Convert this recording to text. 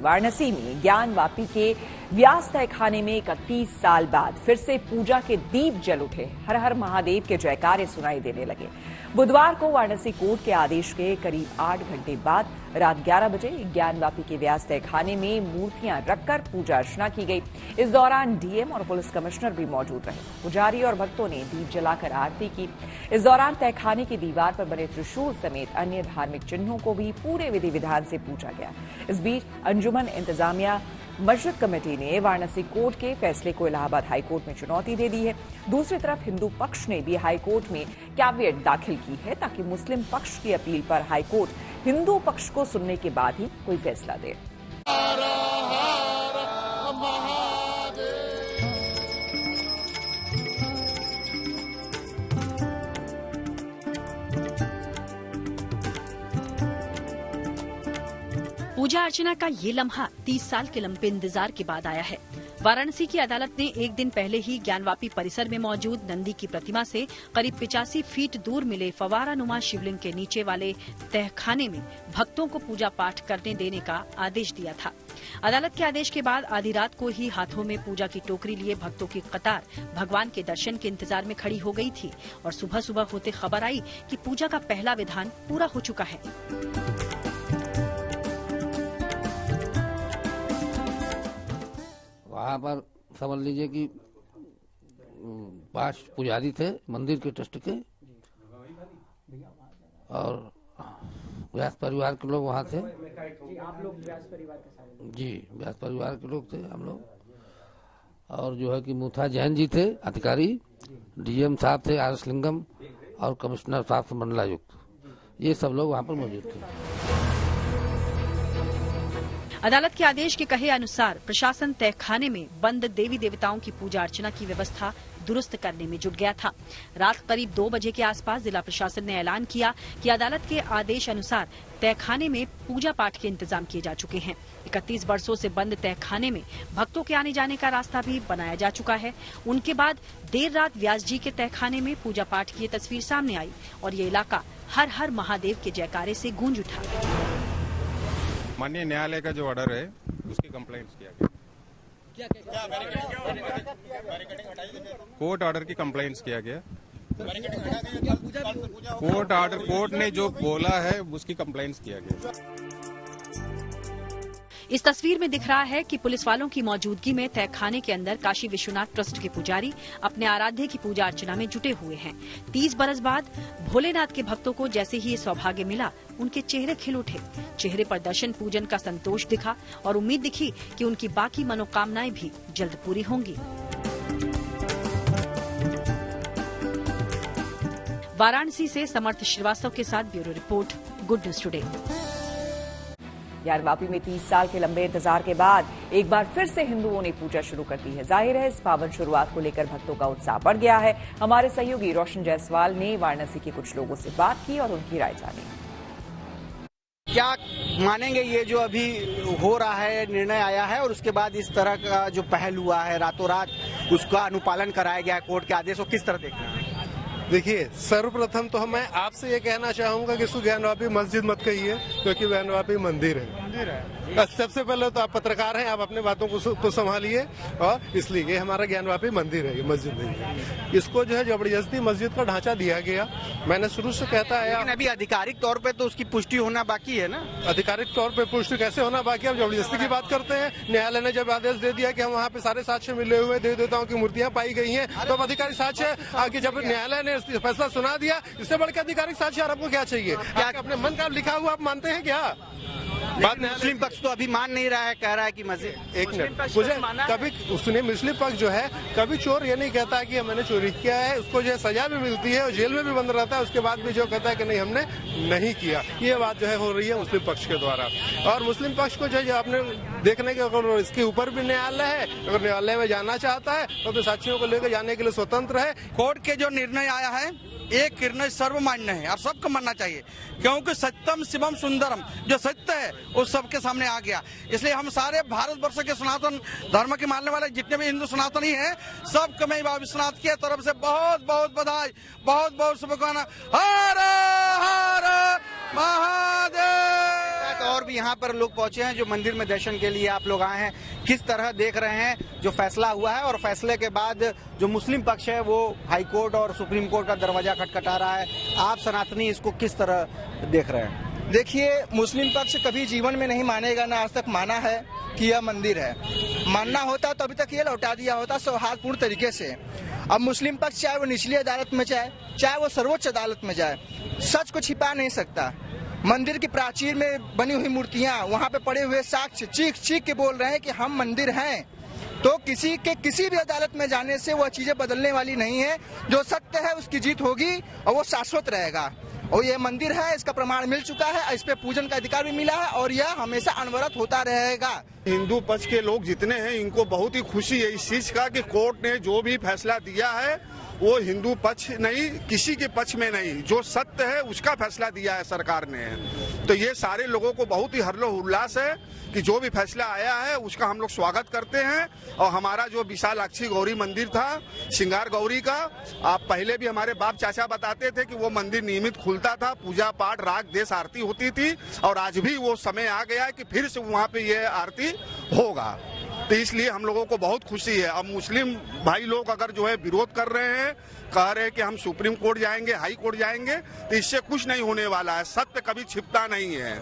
वाराणसी में ज्ञानवापी के व्यास तहखाने में 31 साल बाद फिर से पूजा के दीप जल उठे। हर हर महादेव के जयकारे सुनाई देने लगे। बुधवार को वाराणसी कोर्ट के आदेश के करीब 8 घंटे बाद रात 11 बजे ज्ञानवापी के व्यास तहखाने में मूर्तियां रखकर पूजा अर्चना की गई। इस दौरान डीएम और पुलिस कमिश्नर भी मौजूद रहे। पुजारी और भक्तों ने दीप जलाकर आरती की। इस दौरान तहखाने की दीवार पर बने त्रिशूल समेत अन्य धार्मिक चिन्हों को भी पूरे विधि विधान से पूजा गया। इस बीच अंजुमन इंतजामिया मस्जिद कमेटी ने वाराणसी कोर्ट के फैसले को इलाहाबाद हाईकोर्ट में चुनौती दे दी है। दूसरी तरफ हिंदू पक्ष ने भी हाईकोर्ट में कैविएट दाखिल की है ताकि मुस्लिम पक्ष की अपील पर हाईकोर्ट हिंदू पक्ष को सुनने के बाद ही कोई फैसला दे। पूजा अर्चना का ये लम्हा 30 साल के लंबे इंतजार के बाद आया है। वाराणसी की अदालत ने एक दिन पहले ही ज्ञानवापी परिसर में मौजूद नंदी की प्रतिमा से करीब 85 फीट दूर मिले फवारानुमा शिवलिंग के नीचे वाले तहखाने में भक्तों को पूजा पाठ करने देने का आदेश दिया था। अदालत के आदेश के बाद आधी रात को ही हाथों में पूजा की टोकरी लिए भक्तों की कतार भगवान के दर्शन के इंतजार में खड़ी हो गई थी और सुबह सुबह होते खबर आई कि पूजा का पहला विधान पूरा हो चुका है। वहाँ पर समझ लीजिए कि 5 पुजारी थे मंदिर के ट्रस्ट के और व्यास परिवार के लोग वहाँ थे। आप लोग व्यास परिवार के सारे? जी, व्यास परिवार के लोग थे हम लोग। और जो है कि मुथा जैन जी थे अधिकारी, डीएम साहब थे आर.एस. लिंगम और कमिश्नर साहब से मंडलायुक्त, ये सब लोग वहाँ पर मौजूद थे। अदालत के आदेश के कहे अनुसार प्रशासन तहखाने में बंद देवी देवताओं की पूजा अर्चना की व्यवस्था दुरुस्त करने में जुट गया था। रात करीब 2 बजे के आसपास जिला प्रशासन ने ऐलान किया कि अदालत के आदेश अनुसार तहखाने में पूजा पाठ के इंतजाम किए जा चुके हैं। 31 वर्षों से बंद तहखाने में भक्तों के आने जाने का रास्ता भी बनाया जा चुका है। उनके बाद देर रात व्यास जी के तहखाने में पूजा पाठ की तस्वीर सामने आई और ये इलाका हर हर महादेव के जयकारे से गूंज उठा। माननीय न्यायालय का जो ऑर्डर है उसकी कंप्लेंट्स किया गया। कोर्ट ऑर्डर की कंप्लेंट्स किया गया। कोर्ट ने जो बोला है उसकी कंप्लेंट्स किया गया। इस तस्वीर में दिख रहा है कि पुलिस वालों की मौजूदगी में तहखाने के अंदर काशी विश्वनाथ ट्रस्ट के पुजारी अपने आराध्य की पूजा अर्चना में जुटे हुए हैं। 30 बरस बाद भोलेनाथ के भक्तों को जैसे ही ये सौभाग्य मिला, उनके चेहरे खिल उठे। चेहरे पर दर्शन पूजन का संतोष दिखा और उम्मीद दिखी कि उनकी बाकी मनोकामनाएं भी जल्द पूरी होंगी। वाराणसी से समर्थ श्रीवास्तव के साथ bureau report, good news today. Gyanvapi में 30 साल के लंबे इंतजार के बाद एक बार फिर से हिंदुओं ने पूजा शुरू कर दी है। जाहिर है इस पावन शुरुआत को लेकर भक्तों का उत्साह बढ़ गया है। हमारे सहयोगी रोशन जायसवाल ने वाराणसी के कुछ लोगों से बात की और उनकी राय जानी। क्या मानेंगे ये जो अभी हो रहा है, निर्णय आया है और उसके बाद इस तरह का जो पहल हुआ है रातों रात उसका अनुपालन कराया गया है कोर्ट के आदेश को, किस तरह देखते हैं? देखिए, सर्वप्रथम तो मैं आपसे ये कहना चाहूंगा कि इसको ज्ञानवापी मस्जिद मत कहिए, क्योंकि ज्ञानवापी मंदिर है। सबसे पहले तो आप पत्रकार हैं, आप अपने बातों को संभालिए और इसलिए ये हमारा ज्ञानवापी मंदिर है, ये मस्जिद नहीं है। इसको जो है जबरदस्ती मस्जिद का ढांचा दिया गया। मैंने शुरू से कहता है, लेकिन अभी आधिकारिक तौर पे तो उसकी पुष्टि होना बाकी है ना। आधिकारिक तौर पे पुष्टि कैसे होना बाकी है? आप जबरदस्ती की बात करते हैं। न्यायालय ने जब आदेश दे दिया कि हम वहाँ पे सारे साक्ष्य मिले हुए देवी देवताओं की मूर्तियां पाई गई हैं, तो आधिकारिक साक्ष्य आगे जब न्यायालय ने फैसला सुना दिया, इससे बढ़कर आधिकारिक साक्ष्य आपको क्या चाहिए? क्या अपने मन का लिखा हुआ आप मानते हैं क्या? बात मुस्लिम पक्ष तो अभी मान नहीं रहा है, कह रहा है कि मस्जिद। एक मिनट, मुझे कभी उसने मुस्लिम पक्ष जो है कभी चोर ये नहीं कहता है कि मैंने चोरी किया है। उसको जो है सजा भी मिलती है और जेल में भी बंद रहता है, उसके बाद भी जो कहता है कि नहीं हमने नहीं किया। ये बात जो है हो रही है मुस्लिम पक्ष के द्वारा। और मुस्लिम पक्ष को जो है आपने देखने के, अगर इसके ऊपर भी न्यायालय है, अगर न्यायालय में जाना चाहता है तो अपने साक्षियों को लेकर जाने के लिए स्वतंत्र है। कोर्ट के जो निर्णय आया है एक निर्णय सर्वमान्य है और सबको मानना चाहिए, क्योंकि सत्यम शिवम सुंदरम, जो सत्य है वो सबके सामने आ गया। इसलिए हम सारे भारतवर्ष के सनातन धर्म के मानने वाले जितने भी हिंदू सनातनी हैं, सबको मैं बाबा विश्वनाथ की तरफ से बहुत बहुत बधाई, बहुत बहुत शुभकामना। हर हर महादेव। और भी यहाँ पर लोग पहुंचे हैं जो मंदिर में दर्शन के लिए आप लोग आए हैं। किस तरह देख रहे हैं जो फैसला हुआ है, और फैसले के बाद जो मुस्लिम पक्ष है वो हाई कोर्ट और सुप्रीम कोर्ट का दरवाजा खटखटा रहा है। आप सनातनी इसको किस तरह देख रहे हैं? देखिए, मुस्लिम पक्ष कभी जीवन में नहीं मानेगा, ना आज तक माना है कि यह मंदिर है। मानना होता तो अभी तक ये लौटा दिया होता सौहार्दपूर्ण तरीके से। अब मुस्लिम पक्ष चाहे वो निचली अदालत में जाए, चाहे वो सर्वोच्च अदालत में जाए, सच को छिपा नहीं सकता। मंदिर की प्राचीर में बनी हुई मूर्तियां, वहां पे पड़े हुए साक्ष्य चीख चीख के बोल रहे हैं कि हम मंदिर हैं। तो किसी के किसी भी अदालत में जाने से वह चीजें बदलने वाली नहीं है। जो सत्य है उसकी जीत होगी और वो शाश्वत रहेगा। और ये मंदिर है, इसका प्रमाण मिल चुका है, इस पे पूजन का अधिकार भी मिला है और यह हमेशा अनवरत होता रहेगा। हिंदू पक्ष के लोग जितने हैं इनको बहुत ही खुशी है इस चीज का कि कोर्ट ने जो भी फैसला दिया है वो हिंदू पक्ष नहीं, किसी के पक्ष में नहीं, जो सत्य है उसका फैसला दिया है सरकार ने। तो ये सारे लोगों को बहुत ही हर्षोल्लास है कि जो भी फैसला आया है उसका हम लोग स्वागत करते हैं। और हमारा जो विशालाक्षी गौरी मंदिर था, श्रृंगार गौरी का, आप पहले भी हमारे बाप चाचा बताते थे कि वो मंदिर नियमित खुलता था, पूजा पाठ राग देश आरती होती थी, और आज भी वो समय आ गया है कि फिर से वहाँ पे ये आरती होगा। तो इसलिए हम लोगों को बहुत खुशी है। अब मुस्लिम भाई लोग अगर जो है विरोध कर रहे हैं, कह रहे हैं कि हम सुप्रीम कोर्ट जाएंगे, हाई कोर्ट जाएंगे, तो इससे कुछ नहीं होने वाला है। सत्य कभी छिपता नहीं है।